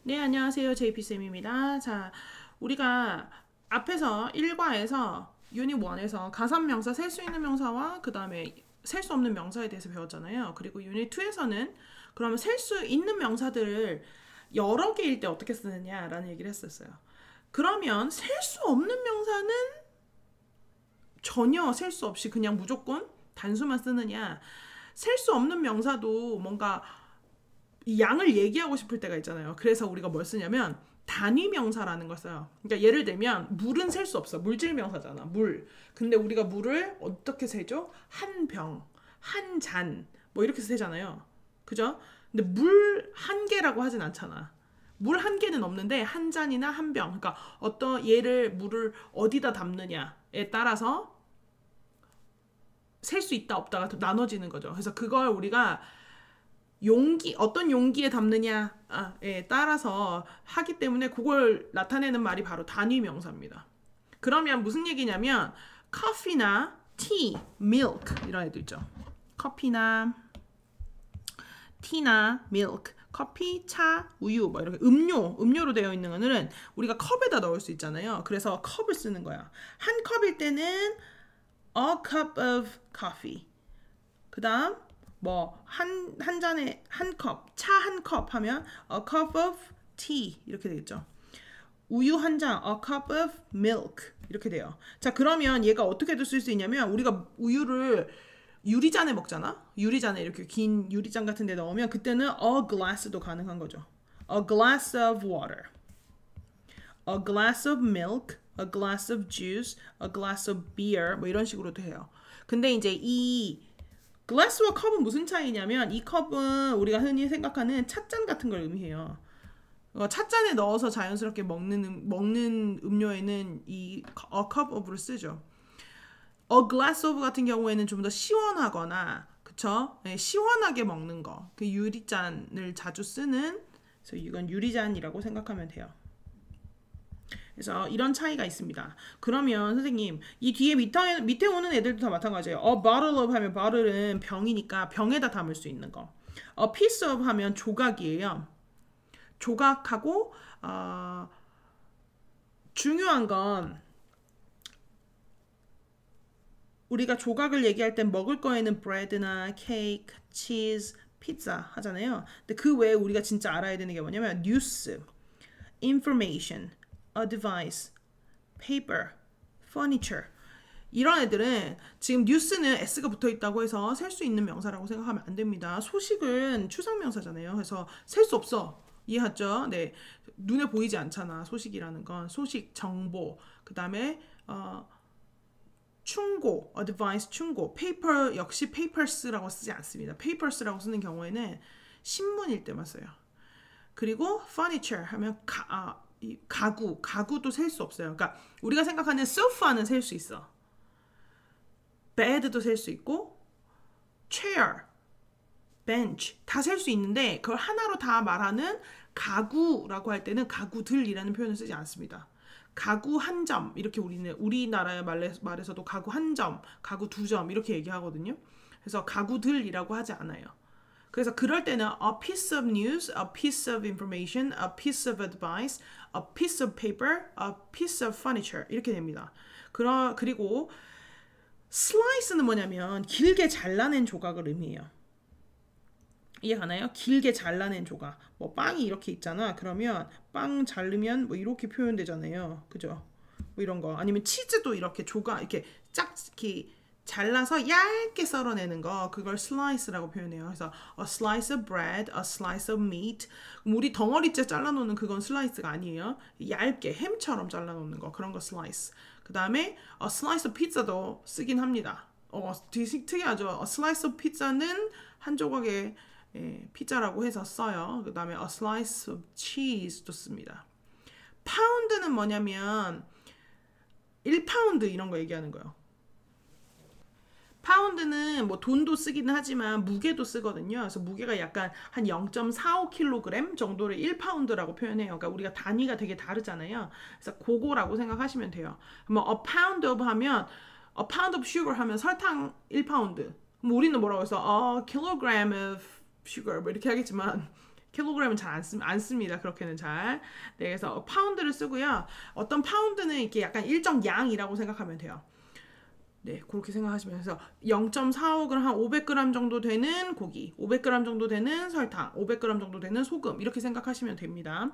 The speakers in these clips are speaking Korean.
네, 안녕하세요. JP쌤입니다. 자, 우리가 앞에서 1과에서 유닛 1에서 가산명사, 셀 수 있는 명사와 그 다음에 셀 수 없는 명사에 대해서 배웠잖아요. 그리고 유닛 2에서는 그러면 셀 수 있는 명사들을 여러 개일 때 어떻게 쓰느냐라는 얘기를 했었어요. 그러면 셀 수 없는 명사는 전혀 셀 수 없이 그냥 무조건 단수만 쓰느냐. 셀 수 없는 명사도 뭔가 이 양을 얘기하고 싶을 때가 있잖아요. 그래서 우리가 뭘 쓰냐면 단위 명사라는 걸 써요. 그러니까 예를 들면 물은 셀 수 없어. 물질 명사잖아. 물. 근데 우리가 물을 어떻게 세죠? 한 병, 한 잔, 뭐 이렇게 세잖아요. 그죠? 근데 물 한 개라고 하진 않잖아. 물 한 개는 없는데 한 잔이나 한 병. 그러니까 어떤 얘를 물을 어디다 담느냐에 따라서 셀 수 있다 없다가 나눠지는 거죠. 그래서 그걸 우리가 용기 어떤 용기에 담느냐에 따라서 하기 때문에 그걸 나타내는 말이 바로 단위 명사입니다. 그러면 무슨 얘기냐면 커피나 티, 밀크 이런 애들 있죠. 커피나 티나 밀크, 커피, 차, 우유 뭐 이렇게 음료로 되어 있는 거는 우리가 컵에다 넣을 수 있잖아요. 그래서 컵을 쓰는 거야. 한 컵일 때는 a cup of coffee. 그다음 뭐 한 잔에 한 컵, 차 한 컵 하면 a cup of tea 이렇게 되겠죠. 우유 한 잔, a cup of milk 이렇게 돼요. 자, 그러면 얘가 어떻게도 쓸 수 있냐면 우리가 우유를 유리잔에 먹잖아. 유리잔에 이렇게 긴 유리잔 같은 데 넣으면 그때는 a glass도 가능한 거죠. a glass of water, a glass of milk, a glass of juice, a glass of beer 뭐 이런 식으로도 해요. 근데 이제 이 글라스와 컵은 무슨 차이냐면 이 컵은 우리가 흔히 생각하는 찻잔 같은 걸 의미해요. 찻잔에 넣어서 자연스럽게 먹는 음료에는 이 a cup of를 쓰죠. a glass of 같은 경우에는 좀 더 시원하거나 그쵸? 네, 시원하게 먹는 거. 그 유리잔을 자주 쓰는 그래서 이건 유리잔이라고 생각하면 돼요. 그래서 이런 차이가 있습니다. 그러면 선생님 이 뒤에 밑에 오는 애들도 다 마찬가지예요. A bottle of 하면 bottle은 병이니까 병에다 담을 수 있는 거. A piece of 하면 조각이에요. 조각하고 중요한 건 우리가 조각을 얘기할 땐 먹을 거에는 bread나 cake, cheese, 피자 하잖아요. 근데 그 외에 우리가 진짜 알아야 되는 게 뭐냐면 news, information, advice, paper, furniture 이런 애들은 지금 뉴스는 s가 붙어 있다고 해서 셀 수 있는 명사라고 생각하면 안 됩니다. 소식은 추상 명사잖아요. 그래서 셀 수 없어. 이해하죠? 네. 눈에 보이지 않잖아. 소식이라는 건 소식, 정보. 그다음에 충고, advice, 충고. paper 역시 papers라고 쓰지 않습니다. papers라고 쓰는 경우에는 신문일 때만 써요. 그리고 furniture 하면 가구도 셀 수 없어요. 그러니까 우리가 생각하는 sofa는 셀 수 있어. bed도 셀 수 있고 chair, bench 다 셀 수 있는데 그걸 하나로 다 말하는 가구라고 할 때는 가구들이라는 표현을 쓰지 않습니다. 가구 한 점 이렇게 우리나라의 말에서도 가구 한 점, 가구 두 점 이렇게 얘기하거든요. 그래서 가구들이라고 하지 않아요. 그래서 그럴 때는 a piece of news, a piece of information, a piece of advice, a piece of paper, a piece of furniture 이렇게 됩니다. 그리고 slice는 뭐냐면 길게 잘라낸 조각을 의미해요. 이해가나요? 길게 잘라낸 조각. 뭐 빵이 이렇게 있잖아. 그러면 빵 자르면 뭐 이렇게 표현되잖아요. 그죠? 뭐 이런 거. 아니면 치즈도 이렇게 이렇게 이렇게 잘라서 얇게 썰어내는 거. 그걸 slice라고 표현해요. 그래서 a slice of bread, a slice of meat. 그럼 우리 덩어리째 잘라놓는 그건 slice가 아니에요. 얇게 햄처럼 잘라놓는 거. 그런 거 slice. 그 다음에 a slice of pizza도 쓰긴 합니다. 되게 특이하죠. a slice of pizza는 한 조각의 피자라고 해서 써요. 그 다음에 a slice of cheese도 씁니다. 파운드는 뭐냐면 1파운드 이런 거 얘기하는 거예요. 파운드는 뭐 돈도 쓰기는 하지만 무게도 쓰거든요. 그래서 무게가 약간 한 0.45kg 정도를 1파운드라고 표현해요. 그러니까 우리가 단위가 되게 다르잖아요. 그래서 그거라고 생각하시면 돼요. 뭐 a pound of 하면 a pound of sugar 하면 설탕 1파운드. 뭐 우리는 뭐라고 해서 a kilogram of sugar 뭐 이렇게 하겠지만 킬로그램은 잘 안 씁니다. 그렇게는 잘. 네, 그래서 파운드를 쓰고요. 어떤 파운드는 이렇게 약간 일정 양이라고 생각하면 돼요. 네, 그렇게 생각하시면서 0.45g, 한 500g 정도 되는 고기, 500g 정도 되는 설탕, 500g 정도 되는 소금 이렇게 생각하시면 됩니다.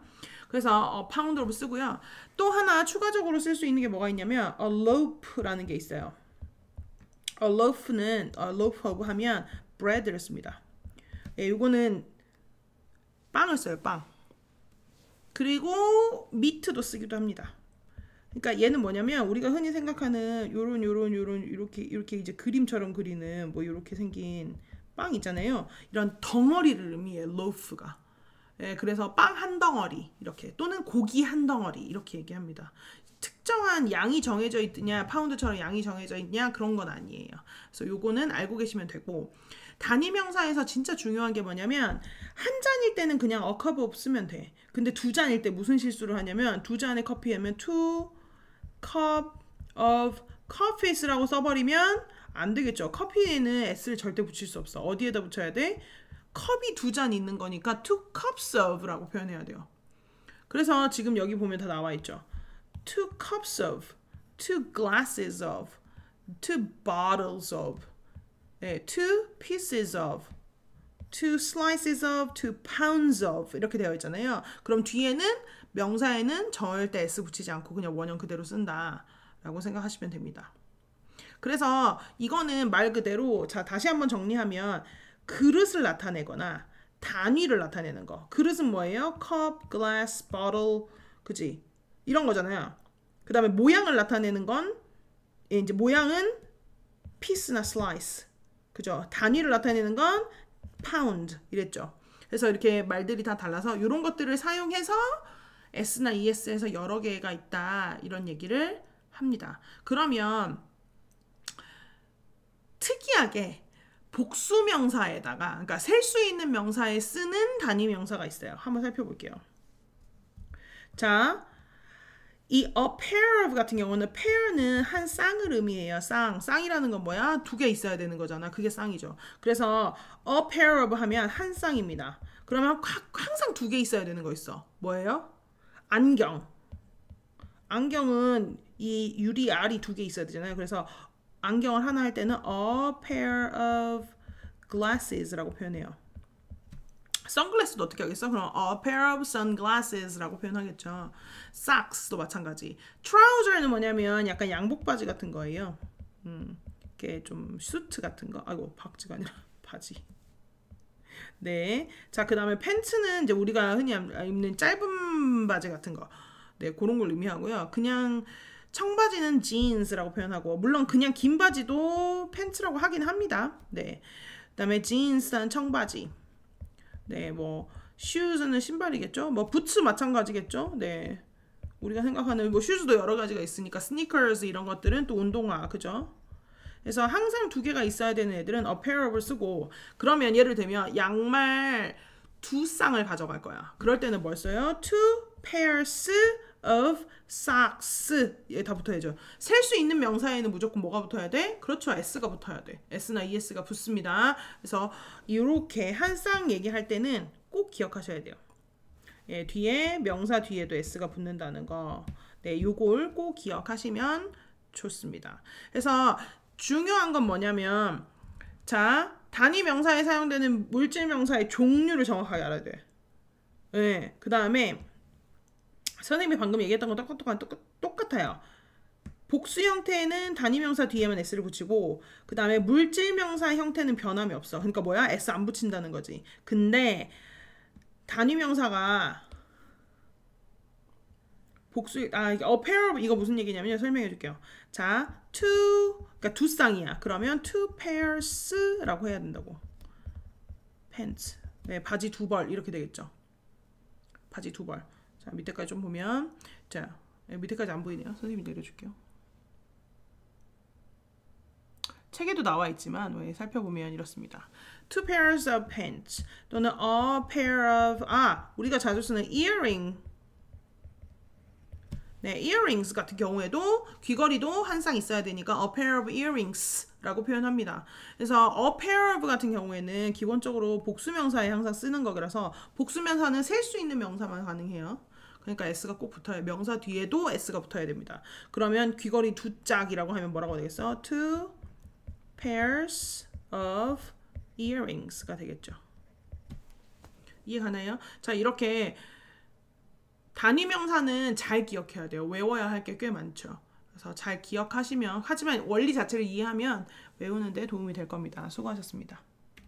그래서 파운드로 쓰고요. 또 하나 추가적으로 쓸 수 있는 게 뭐가 있냐면 a loaf라는 게 있어요. a loaf는 loaf of 하면 bread를 씁니다. 예, 이거는 빵을 써요, 빵. 그리고 미트도 쓰기도 합니다. 그러니까 얘는 뭐냐면 우리가 흔히 생각하는 요런 이렇게 이제 그림처럼 그리는 뭐 이렇게 생긴 빵 있잖아요. 이런 덩어리를 의미해요, loaf가. 예, 그래서 빵 한 덩어리 이렇게 또는 고기 한 덩어리 이렇게 얘기합니다. 특정한 양이 정해져 있느냐, 파운드처럼 양이 정해져 있냐 그런 건 아니에요. 그래서 요거는 알고 계시면 되고, 단위 명사에서 진짜 중요한 게 뭐냐면 한 잔일 때는 그냥 a cup of 쓰면 돼. 근데 두 잔일 때 무슨 실수를 하냐면 두 잔의 커피 하면 two cup of coffees라고 써버리면 안 되겠죠. 커피에는 s를 절대 붙일 수 없어. 어디에다 붙여야 돼? 컵이 두 잔 있는 거니까 two cups of라고 표현해야 돼요. 그래서 지금 여기 보면 다 나와 있죠. two cups of, two glasses of, two bottles of, 네, two pieces of, two slices of, two pounds of 이렇게 되어 있잖아요. 그럼 뒤에는 명사에는 절대 s 붙이지 않고 그냥 원형 그대로 쓴다 라고 생각하시면 됩니다. 그래서 이거는 말 그대로, 자 다시 한번 정리하면 그릇을 나타내거나 단위를 나타내는 거. 그릇은 뭐예요? cup, glass, bottle, 그지? 이런 거잖아요. 그 다음에 모양을 나타내는 건 이제 모양은 piece나 slice, 그죠? 단위를 나타내는 건 pound 이랬죠. 그래서 이렇게 말들이 다 달라서 이런 것들을 사용해서 s나 es에서 여러 개가 있다 이런 얘기를 합니다. 그러면 특이하게 복수명사에다가, 그러니까 셀 수 있는 명사에 쓰는 단위 명사가 있어요. 한번 살펴볼게요. 자, 이 a pair of 같은 경우는 pair는 한 쌍을 의미해요. 쌍이라는 건 뭐야? 두 개 있어야 되는 거잖아. 그게 쌍이죠. 그래서 a pair of 하면 한 쌍입니다. 그러면 항상 두 개 있어야 되는 거 있어. 뭐예요? 안경. 안경은 이 유리 알이 두 개 있어야 되잖아요. 그래서 안경을 하나 할 때는 a pair of glasses라고 표현해요. 선글라스도 어떻게 하겠어? 그럼 a pair of sunglasses라고 표현하겠죠. socks도 마찬가지. trouser는 뭐냐면 약간 양복 바지 같은 거예요. 이게 좀 수트 같은 거. 아이고, 박지가 아니라 바지. 네. 자, 그 다음에 팬츠는 이제 우리가 흔히 입는 짧은 바지 같은 거. 네, 그런 걸 의미하고요. 그냥 청바지는 jeans라고 표현하고, 물론 그냥 긴 바지도 팬츠라고 하긴 합니다. 네. 그 다음에 jeans는 청바지. 네, 뭐 shoes는 신발이겠죠. 뭐 부츠 마찬가지겠죠. 네, 우리가 생각하는 뭐 슈즈도 여러 가지가 있으니까 sneakers 이런 것들은 또 운동화, 그죠? 그래서 항상 두 개가 있어야 되는 애들은 a pair of를 쓰고, 그러면 예를 들면 양말 두 쌍을 가져갈 거야. 그럴 때는 뭘 써요? two pairs of socks. 얘 다 붙어야죠. 셀 수 있는 명사에는 무조건 뭐가 붙어야 돼? 그렇죠. s가 붙어야 돼. s나 es가 붙습니다. 그래서 이렇게 한 쌍 얘기할 때는 꼭 기억하셔야 돼요. 예, 뒤에 명사 뒤에도 s가 붙는다는 거. 네, 요걸 꼭 기억하시면 좋습니다. 그래서 중요한 건 뭐냐면, 자, 단위 명사에 사용되는 물질 명사의 종류를 정확하게 알아야 돼. 네, 그 다음에 선생님이 방금 얘기했던 건 똑같아요. 복수 형태는 단위 명사 뒤에만 s를 붙이고, 그 다음에 물질 명사 형태는 변함이 없어. 그러니까 뭐야? s 안 붙인다는 거지. 근데 단위 명사가 복수, a pair of, 이거 무슨 얘기냐면요. 설명해 줄게요. 자, 그러니까 두 쌍이야. 그러면 two pairs라고 해야 된다고. pants. 네, 바지 두 벌 이렇게 되겠죠. 바지 두 벌. 자, 밑에까지 좀 보면, 자, 밑에까지 안 보이네요. 선생님이 내려줄게요. 책에도 나와 있지만 살펴보면 이렇습니다. Two pairs of pants 또는 a pair of, 우리가 자주 쓰는 earring 네, earrings 같은 경우에도 귀걸이도 한 쌍 있어야 되니까 a pair of earrings라고 표현합니다. 그래서 a pair of 같은 경우에는 기본적으로 복수명사에 항상 쓰는 거라서 복수명사는 셀 수 있는 명사만 가능해요. 그러니까 s가 꼭 붙어야 명사 뒤에도 s가 붙어야 됩니다. 그러면 귀걸이 두 짝이라고 하면 뭐라고 되겠어? Two pairs of earrings가 되겠죠. 이해가나요? 자, 이렇게 단위 명사는 잘 기억해야 돼요. 외워야 할 게 꽤 많죠. 그래서 잘 기억하시면, 하지만 원리 자체를 이해하면 외우는데 도움이 될 겁니다. 수고하셨습니다.